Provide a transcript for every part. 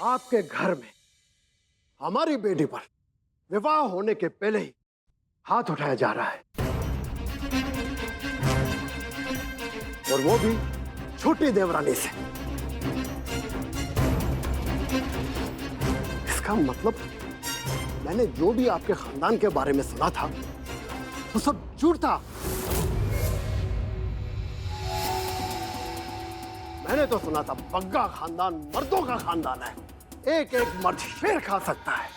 आपके घर में हमारी बेटी पर विवाह होने के पहले ही हाथ उठाया जा रहा है, और वो भी छोटी देवरानी से। इसका मतलब मैंने जो भी आपके खानदान के बारे में सुना था वो सब झूठ था। मैंने तो सुना था बग्गा खानदान मर्दों का खानदान है, एक एक मर्द शेर खा सकता है।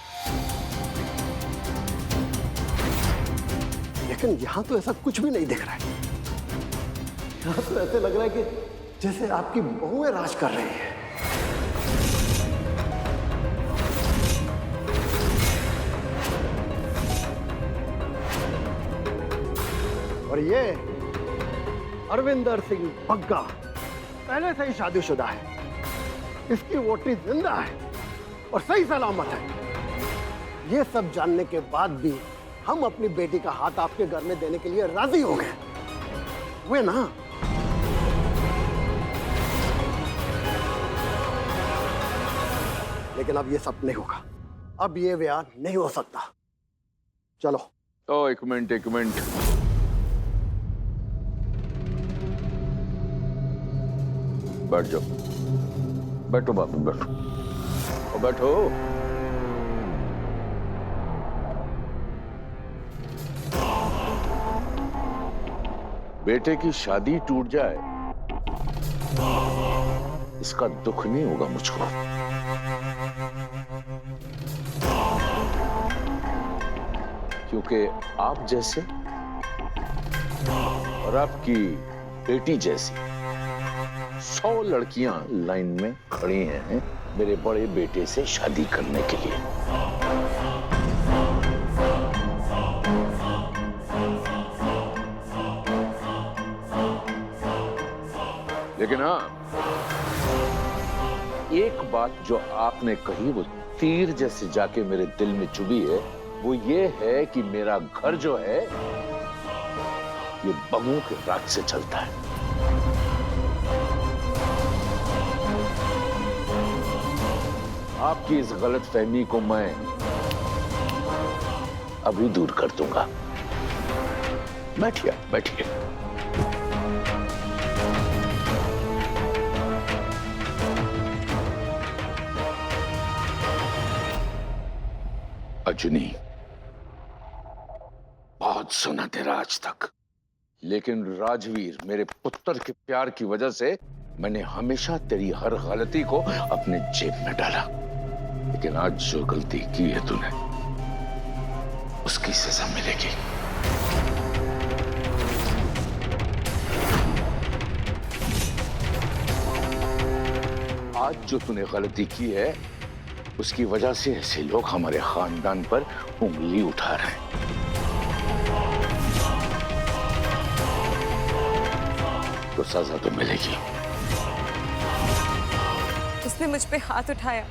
लेकिन यहां तो ऐसा कुछ भी नहीं दिख रहा है। यहां तो ऐसे लग रहा है कि जैसे आपकी बहुएं राज कर रही है। और ये अरविंदर सिंह बग्गा पहले से ही शादीशुदा है, इसकी वोटी जिंदा है और सही सलामत है। ये सब जानने के बाद भी हम अपनी बेटी का हाथ आपके घर में देने के लिए राजी हो गए हुए ना। लेकिन अब ये सब नहीं होगा, अब ये ब्याह नहीं हो सकता। चलो। ओ एक मिनट बैठ जाओ, बैठो बापू, बैठो, बैठो। बेटे की शादी टूट जाए इसका दुख नहीं होगा मुझको, क्योंकि आप जैसे और आपकी बेटी जैसी 100 लड़कियां लाइन में खड़ी हैं मेरे बड़े बेटे से शादी करने के लिए। लेकिन हाँ, एक बात जो आपने कही वो तीर जैसे जाके मेरे दिल में चुभी है, वो ये है कि मेरा घर जो है ये बहुओं के राज से चलता है। आपकी इस गलतफहमी को मैं अभी दूर कर दूंगा। बैठिए, बैठिए। अजनी, बहुत सुना तेरा आज तक, लेकिन राजवीर मेरे पुत्र के प्यार की वजह से मैंने हमेशा तेरी हर गलती को अपने जेब में डाला। लेकिन आज जो गलती की है तूने, उसकी सजा मिलेगी। आज जो तूने गलती की है उसकी वजह से ऐसे लोग हमारे खानदान पर उंगली उठा रहे हैं। तो सजा तो मिलेगी। उसने मुझ पे हाथ उठाया,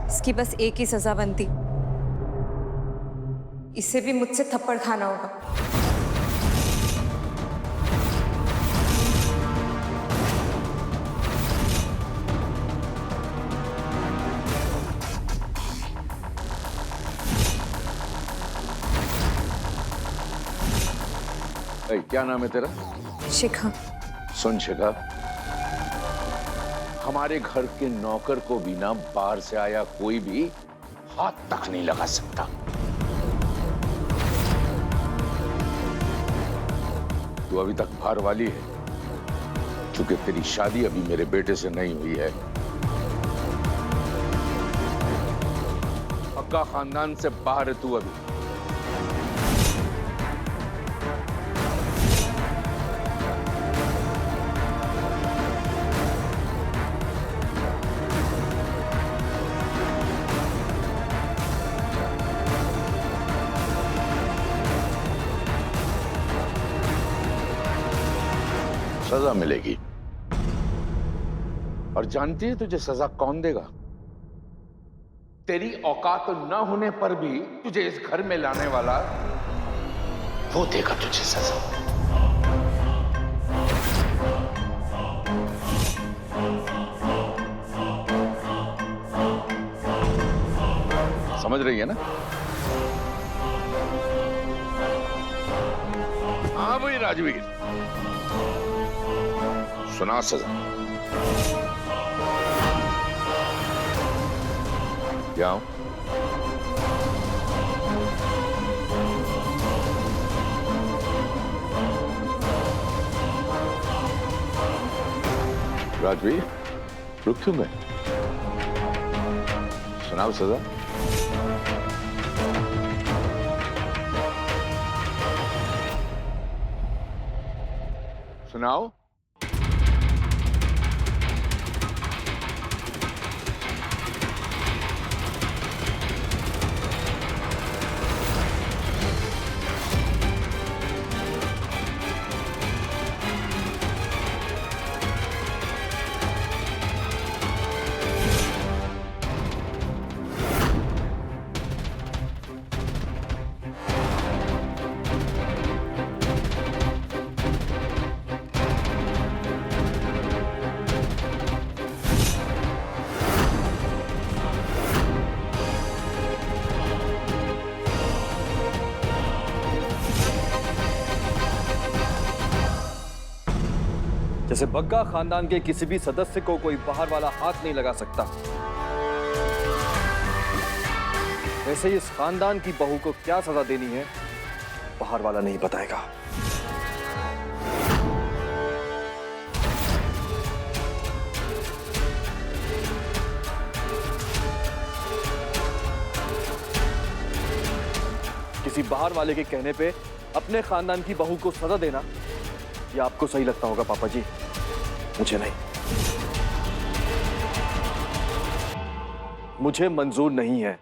इसकी बस एक ही सजा बनती, इसे भी मुझसे थप्पड़ खाना होगा। क्या नाम है तेरा? शिखा। सुन शिखा, हमारे घर के नौकर को भी ना बाहर से आया कोई भी हाथ तक नहीं लगा सकता। तू अभी तक बाहर वाली है, क्योंकि तेरी शादी अभी मेरे बेटे से नहीं हुई है। पक्का खानदान से बाहर है तू अभी। सजा मिलेगी। और जानती है तुझे सजा कौन देगा? तेरी औकात न होने पर भी तुझे इस घर में लाने वाला वो देगा तुझे सजा। समझ रही है ना? हाँ भाई राजवीर, सुना सजा। जाओ। राजवीर, रुक क्यों गए? सुनाओ सजा। सुनाओ। जैसे बग्गा खानदान के किसी भी सदस्य को कोई बाहर वाला हाथ नहीं लगा सकता, वैसे ही इस खानदान की बहू को क्या सजा देनी है बाहर वाला नहीं बताएगा। किसी बाहर वाले के कहने पे अपने खानदान की बहू को सजा देना ये आपको सही लगता होगा पापा जी, मुझे नहीं। मुझे मंजूर नहीं है।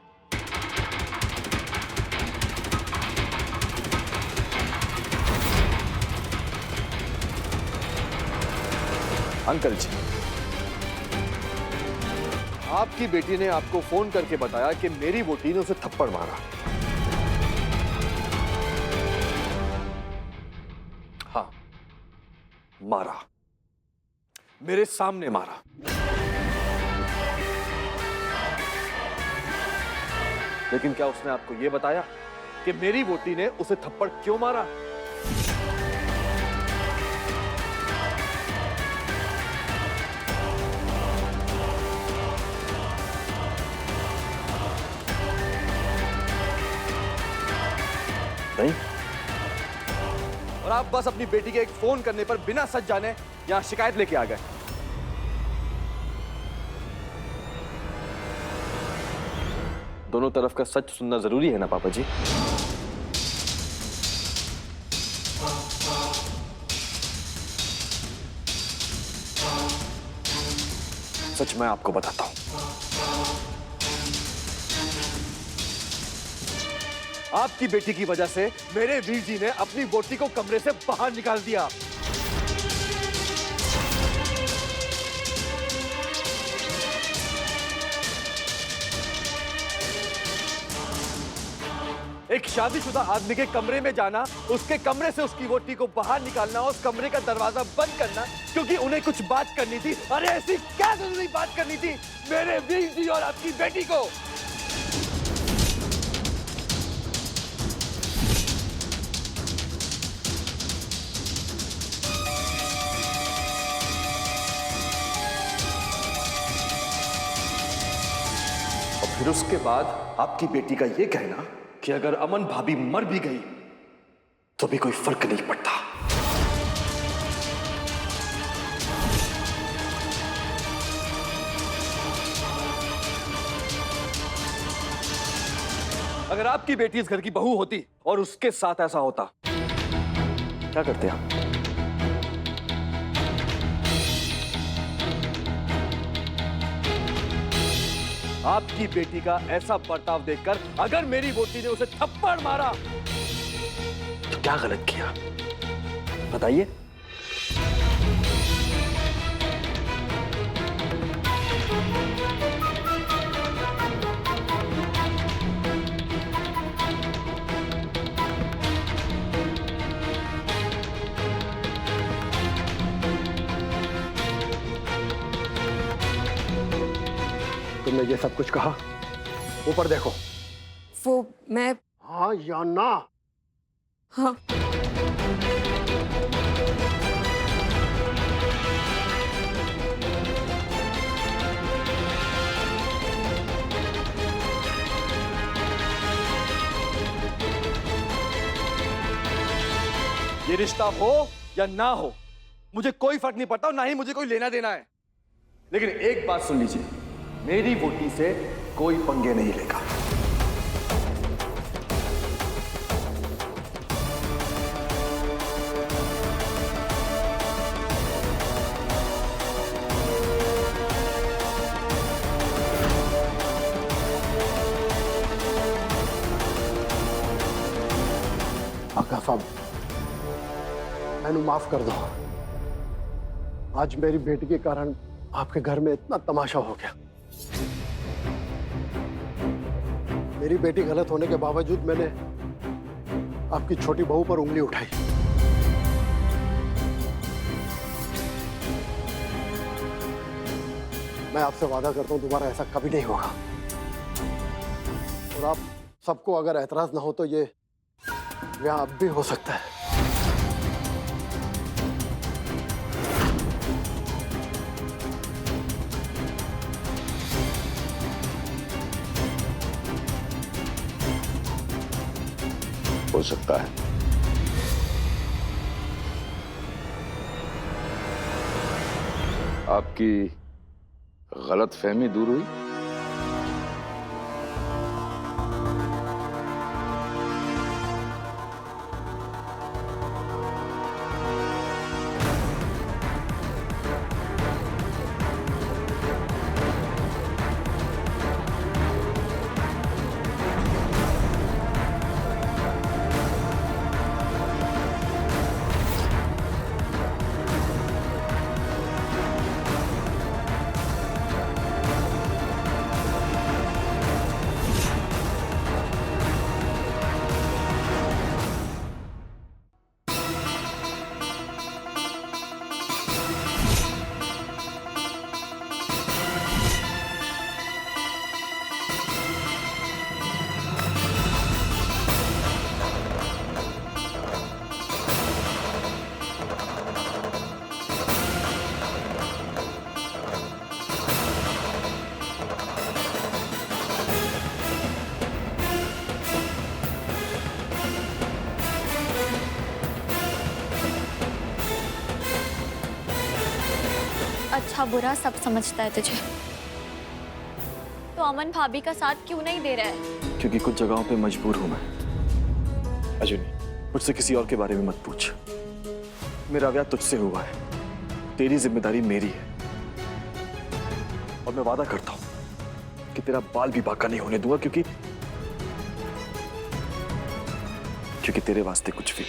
अंकल जी, आपकी बेटी ने आपको फोन करके बताया कि मेरी वोटी ने उसे थप्पड़ मारा। हाँ, मारा, मेरे सामने मारा। लेकिन क्या उसने आपको यह बताया कि मेरी वोटी ने उसे थप्पड़ क्यों मारा? नहीं। और आप बस अपनी बेटी के एक फोन करने पर बिना सच जाने यहां शिकायत लेके आ गए। दोनों तरफ का सच सुनना जरूरी है ना पापा जी? सच मैं आपको बताता हूं। आपकी बेटी की वजह से मेरे वीर जी ने अपनी वोटी को कमरे से बाहर निकाल दिया। एक शादीशुदा आदमी के कमरे में जाना, उसके कमरे से उसकी वोटी को बाहर निकालना, उस कमरे का दरवाजा बंद करना क्योंकि उन्हें कुछ बात करनी थी। अरे ऐसी क्या जरूरी बात करनी थी मेरे वीर जी और आपकी बेटी को? और फिर उसके बाद आपकी बेटी का यह कहना कि अगर अमन भाभी मर भी गई तो भी कोई फर्क नहीं पड़ता। अगर आपकी बेटी इस घर की बहू होती और उसके साथ ऐसा होता, क्या करते आप? आपकी बेटी का ऐसा बर्ताव देखकर अगर मेरी वोटी ने उसे थप्पड़ मारा तो क्या गलत किया बताइए? तुमने ये सब कुछ कहा, ऊपर देखो, वो मैं हाँ या ना? हाँ ये रिश्ता हो या ना हो, मुझे कोई फर्क नहीं पड़ता और ना ही मुझे कोई लेना देना है। लेकिन एक बात सुन लीजिए, मेरी वोटी से कोई पंगे नहीं लेगा। आका साहब, मैंने माफ कर दो। आज मेरी बेटी के कारण आपके घर में इतना तमाशा हो गया। मेरी बेटी गलत होने के बावजूद मैंने आपकी छोटी बहू पर उंगली उठाई। मैं आपसे वादा करता हूं दोबारा ऐसा कभी नहीं होगा। और आप सबको अगर एतराज ना हो तो ये ब्याह अब भी हो सकता है। हो सकता है। आपकी गलतफहमी दूर हुई? अच्छा बुरा सब समझता है तुझे, तो अमन भाभी का साथ क्यों नहीं दे रहा है? क्योंकि कुछ जगहों पे मजबूर हूं मैं। अजुनी, मुझसे किसी और के बारे में मत पूछ। मेरा ब्याह तुझसे हुआ है, तेरी जिम्मेदारी मेरी है। और मैं वादा करता हूं कि तेरा बाल भी बाका नहीं होने दूंगा, क्योंकि तेरे वास्ते कुछ भी।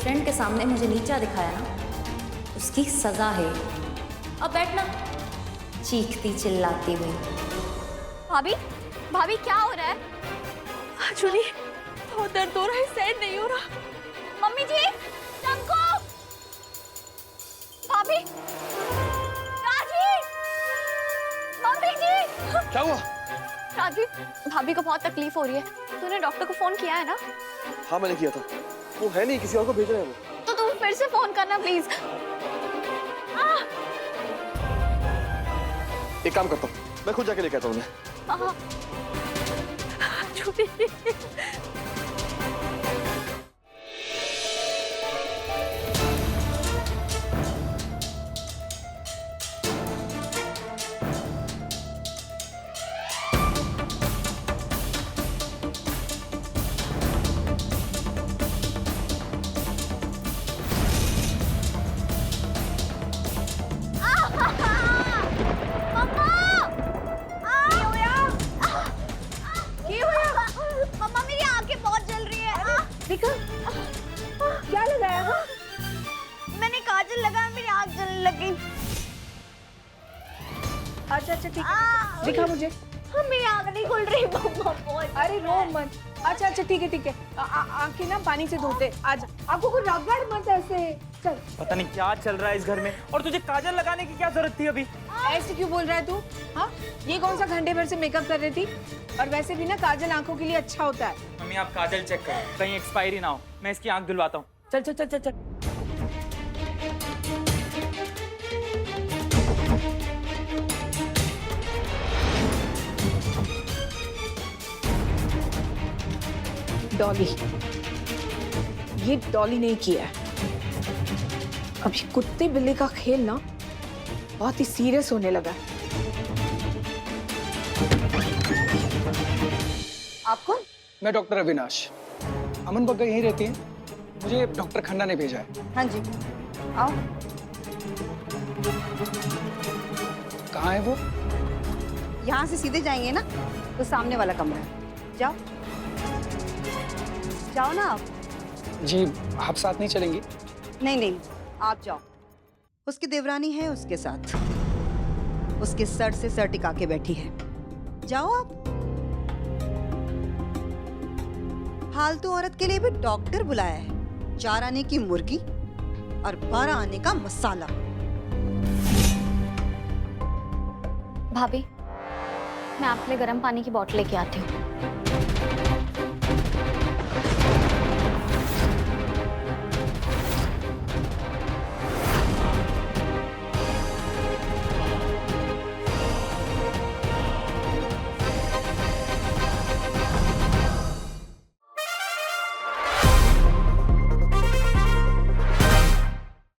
फ्रेंड के सामने मुझे नीचा दिखाया ना, उसकी सजा है। अब बैठना, चीखती चिल्लाती हुई। भाभी, भाभी क्या हो रहा है? आजुनी, बहुत दर्द हो रहा है, सहन नहीं हो रहा। मम्मी जी, चंको, भाभी, राजी, मम्मी जी। क्या हुआ? राजी, भाभी को बहुत तकलीफ हो रही है। तूने डॉक्टर को फोन किया है ना? हाँ मैंने किया था, वो है नहीं, किसी और को भेज रहे हैं वो। तो तुम फिर से फोन करना प्लीज। एक काम करता हूँ, मैं खुद जाके लेके आता हूँ उन्हें। चूड़ी। मम्मा मेरी आंखें बहुत जल रही है। देखा क्या लगाया? हाँ मैंने काजल लगाया, मेरी आंख जलने लग गई। अच्छा अच्छा ठीक है, दिखा मुझे। हाँ, मेरी आंख नहीं खुल रही मम्मा बहुत। अरे रो मत। अच्छा अच्छा ठीक है ठीक है। आंखें ना पानी से धोते। आज आंखों को रगड़ मत ऐसे। चल। पता नहीं क्या चल रहा है इस घर में, और तुझे काजल लगाने की क्या जरूरत थी अभी? ऐसे क्यों बोल रहा है तू? हाँ ये कौन सा घंटे भर से मेकअप कर रही थी? और वैसे भी ना काजल आंखों के लिए अच्छा होता है। मम्मी आप काजल चेक करो, कहीं एक्सपायरी ना हो। मैं इसकी आंख धुलवाता हूँ। चल चल चल चल चल। डॉली, ये डॉली ने किया है। अब ये कुत्ते बिल्ली का खेल ना बहुत ही सीरियस होने लगा है। आप कौन? मैं डॉक्टर अविनाश। अमन बग्गा यहीं रहती है, मुझे डॉक्टर खन्ना ने भेजा है। हाँ जी, आओ। कहाँ है वो? यहाँ से सीधे जाएंगे ना तो सामने वाला कमरा है, जाओ जाओ ना आप। जी आप साथ नहीं चलेंगी? नहीं नहीं, आप जाओ। उसकी देवरानी है उसके साथ, उसके सर से सर टिका के बैठी है। जाओ आप। फालतू औरत के लिए भी डॉक्टर बुलाया है। 4 आने की मुर्गी और 12 आने का मसाला। भाभी, मैं आपके लिए गर्म पानी की बोतल लेके आती हूँ।